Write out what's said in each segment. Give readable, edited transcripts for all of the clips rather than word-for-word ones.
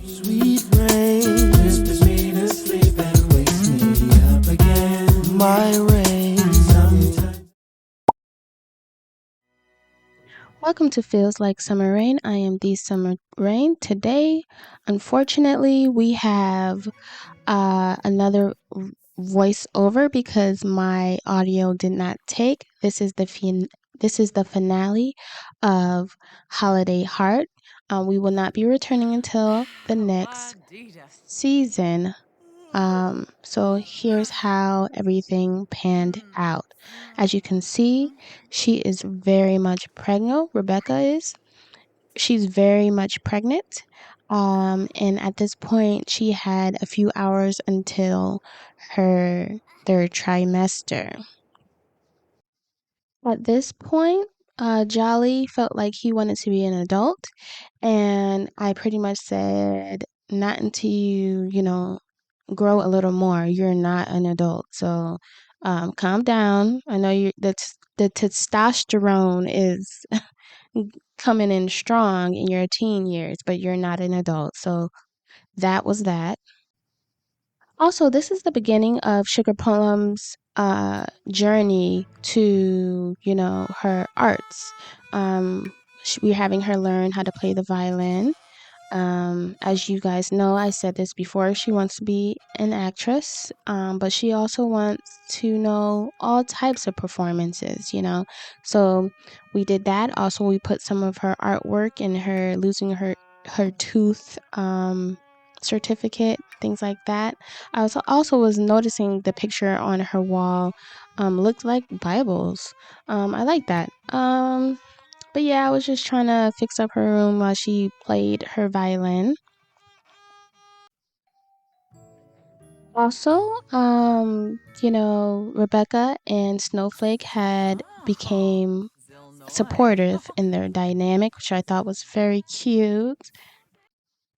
Sweet rain whispers me to sleep and wakes me up again. My rain. Sometimes. Welcome to Feels Like Summer Rain. I am the Summer Rain. Today, unfortunately, we have another voiceover because my audio did not take. This is the finale of Holiday Heart. We will not be returning until the next season. So here's how everything panned out. As you can see, she is very much pregnant. Rebecca is. She's very much pregnant. And at this point, she had a few hours until her third trimester. At this point, Jolly felt like he wanted to be an adult, and I pretty much said, not until you grow a little more. You're not an adult, so calm down. I know the testosterone is coming in strong in your teen years, but you're not an adult. So that was that. Also, this is the beginning of Sugar Plum's journey to, her arts. We're having her learn how to play the violin. As you guys know, I said this before, she wants to be an actress, but she also wants to know all types of performances. So we did that. Also, we put some of her artwork in her losing her tooth certificate, things like that. I also was noticing the picture on her wall looked like Bibles. I like that. But yeah, I was just trying to fix up her room while she played her violin. Also, Rebecca and Snowflake had became supportive in their dynamic, which I thought was very cute.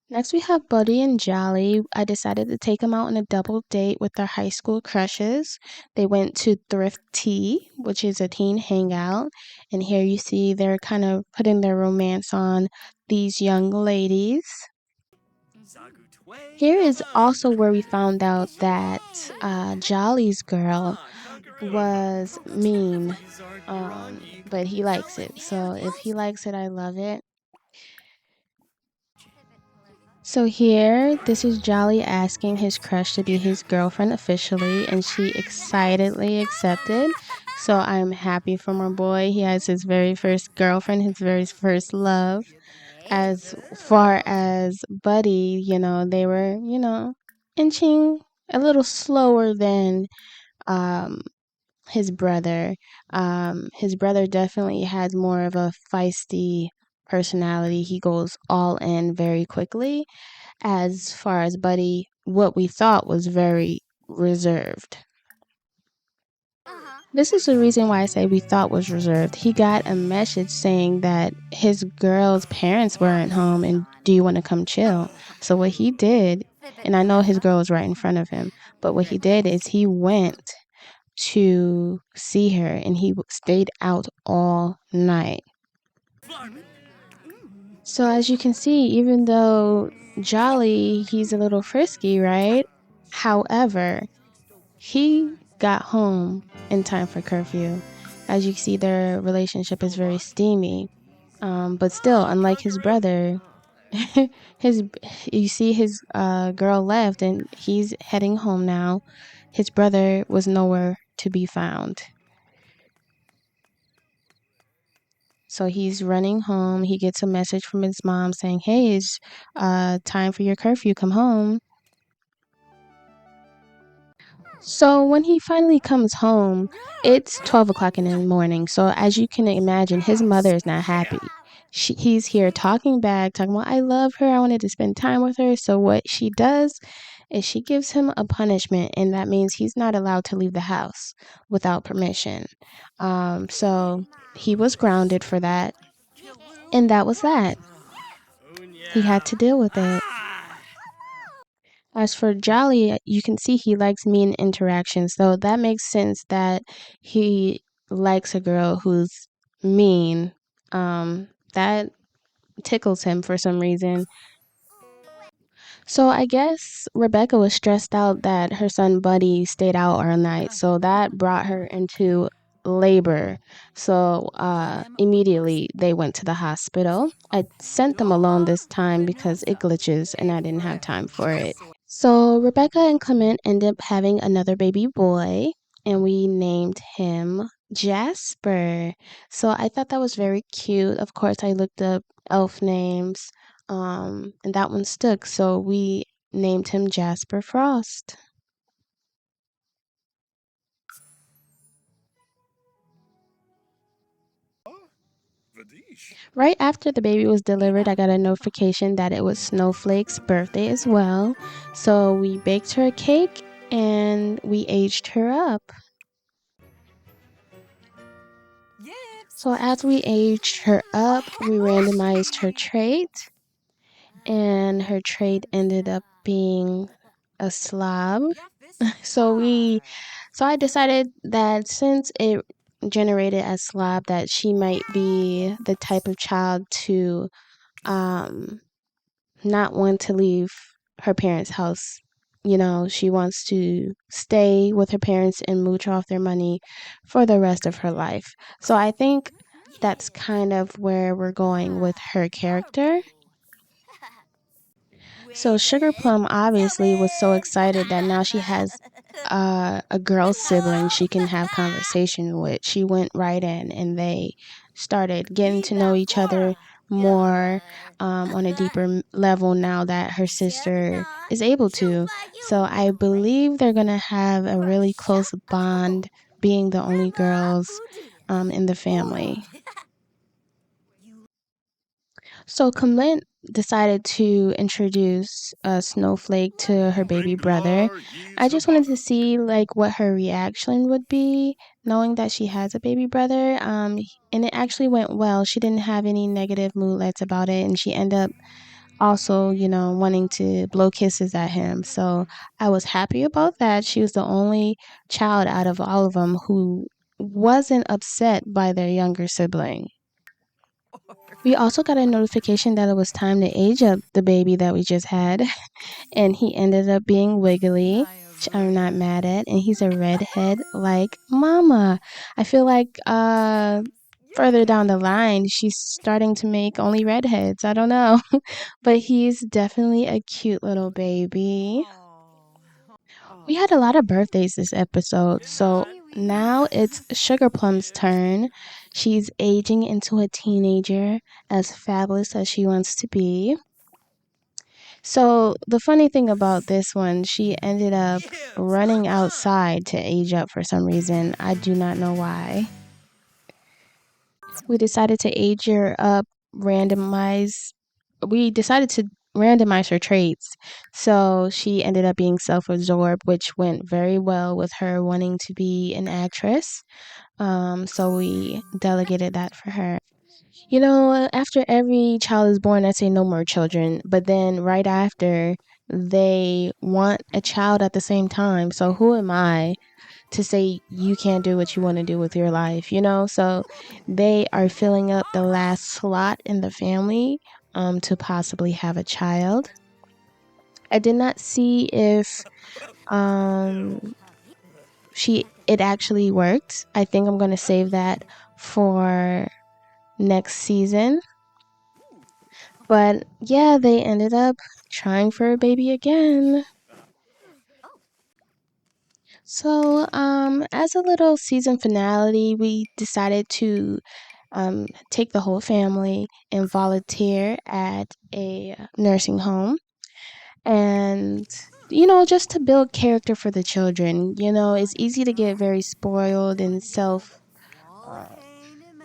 Next, we have Buddy and Jolly. I decided to take them out on a double date with their high school crushes. They went to Thrift Tea, which is a teen hangout. And here you see they're kind of putting their romance on these young ladies. Here is also where we found out that Jolly's girl was mean, but he likes it. So if he likes it, I love it. So here, this is Jolly asking his crush to be his girlfriend officially, and she excitedly accepted. So I'm happy for my boy. He has his very first girlfriend, his very first love. As far as Buddy, they were, inching a little slower than um his brother. His brother definitely has more of a feisty personality. He goes all in very quickly. As far as Buddy, what we thought was very reserved. This is the reason why I say we thought was reserved. He got a message saying that his girl's parents weren't home and do you want to come chill? So what he did, and I know his girl was right in front of him, but what he did is he went to see her and he stayed out all night. So as you can see, even though Jolly, he's a little frisky, right? However, he got home in time for curfew. As you can see, their relationship is very steamy. But still, unlike his brother, his you see his girl left and he's heading home now. His brother was nowhere to be found. So he's running home. He gets a message from his mom saying, "Hey, it's time for your curfew. Come home." So when he finally comes home, it's 12 o'clock in the morning. So as you can imagine, his mother is not happy. He's here talking back, talking about, I love her. I wanted to spend time with her. So what she does is she gives him a punishment, and that means he's not allowed to leave the house without permission. So he was grounded for that. And that was that. He had to deal with it. As for Jolly, you can see he likes mean interactions, so that makes sense that he likes a girl who's mean. That tickles him for some reason. So I guess Rebecca was stressed out that her son Buddy stayed out all night. So that brought her into labor. So immediately they went to the hospital. I sent them alone this time because it glitches and I didn't have time for it. So Rebecca and Clement ended up having another baby boy, and we named him Jasper. So I thought that was very cute. Of course, I looked up elf names, and that one stuck. So we named him Jasper Frost. Right after the baby was delivered, I got a notification that it was Snowflake's birthday as well. So we baked her a cake and we aged her up. So as we aged her up, we randomized her trait, and her trait ended up being a slob. So we, so I decided that since it generated a slob, that she might be the type of child to um not want to leave her parents' house. You know, she wants to stay with her parents and mooch off their money for the rest of her life. So I think that's kind of where we're going with her character. So Sugar Plum obviously was so excited that now she has a girl sibling she can have conversation with. She went right in and they started getting to know each other more on a deeper level now that her sister is able to. So I believe they're going to have a really close bond being the only girls in the family. So Kamlin decided to introduce Snowflake to her baby brother. I just wanted to see like what her reaction would be, knowing that she has a baby brother. And it actually went well. She didn't have any negative moodlets about it, and she ended up also, wanting to blow kisses at him. So I was happy about that. She was the only child out of all of them who wasn't upset by their younger sibling. We also got a notification that it was time to age up the baby that we just had, and he ended up being Wiggly, which I'm not mad at, and he's a redhead like Mama. I feel like further down the line, she's starting to make only redheads. I don't know, but he's definitely a cute little baby. We had a lot of birthdays this episode, so now it's Sugar Plum's turn. She's aging into a teenager, as fabulous as she wants to be. So, the funny thing about this one, she ended up running outside to age up for some reason. I do not know why. We decided to age her up, randomize. We decided to randomize her traits. So she ended up being self absorbed, which went very well with her wanting to be an actress. So we delegated that for her. After every child is born, I say no more children. But then right after, they want a child at the same time. So who am I to say you can't do what you want to do with your life? So they are filling up the last slot in the family to possibly have a child. I did not see if um, it actually worked. I think I'm going to save that for next season. But yeah, they ended up trying for a baby again. So, as a little season finale, we decided to take the whole family and volunteer at a nursing home. And, just to build character for the children. It's easy to get very spoiled and self uh,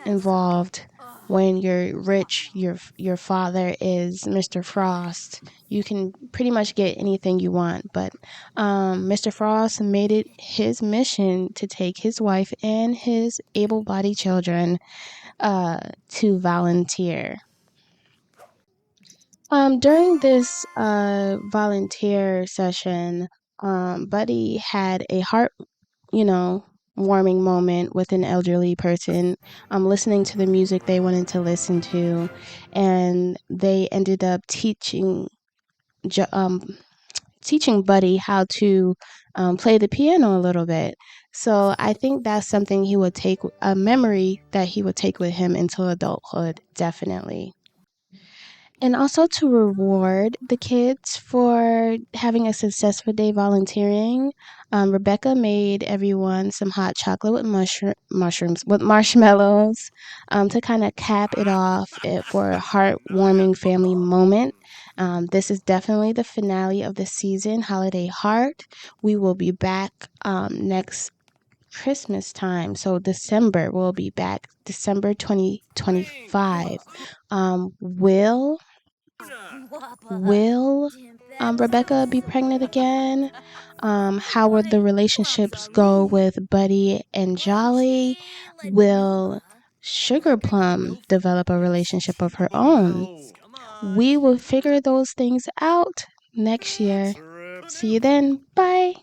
involved when you're rich. Your father is Mr. Frost. You can pretty much get anything you want, but Mr. Frost made it his mission to take his wife and his able-bodied children to volunteer. During this volunteer session, Buddy had a heart, you know, warming moment with an elderly person, listening to the music they wanted to listen to, and they ended up teaching. jo- um, teaching Buddy how to play the piano a little bit. So I think that's something he would take, a memory that he would take with him into adulthood, definitely. And also to reward the kids for having a successful day volunteering, Rebecca made everyone some hot chocolate with mushrooms, with marshmallows, to kind of cap it off for a heartwarming family moment. This is definitely the finale of the season, Holiday Heart. We will be back next Christmas time. So December, we'll be back December 2025. Will Rebecca be pregnant again? How would the relationships go with Buddy and Jolly? Will Sugar Plum develop a relationship of her own? We will figure those things out next year. See you then. Bye.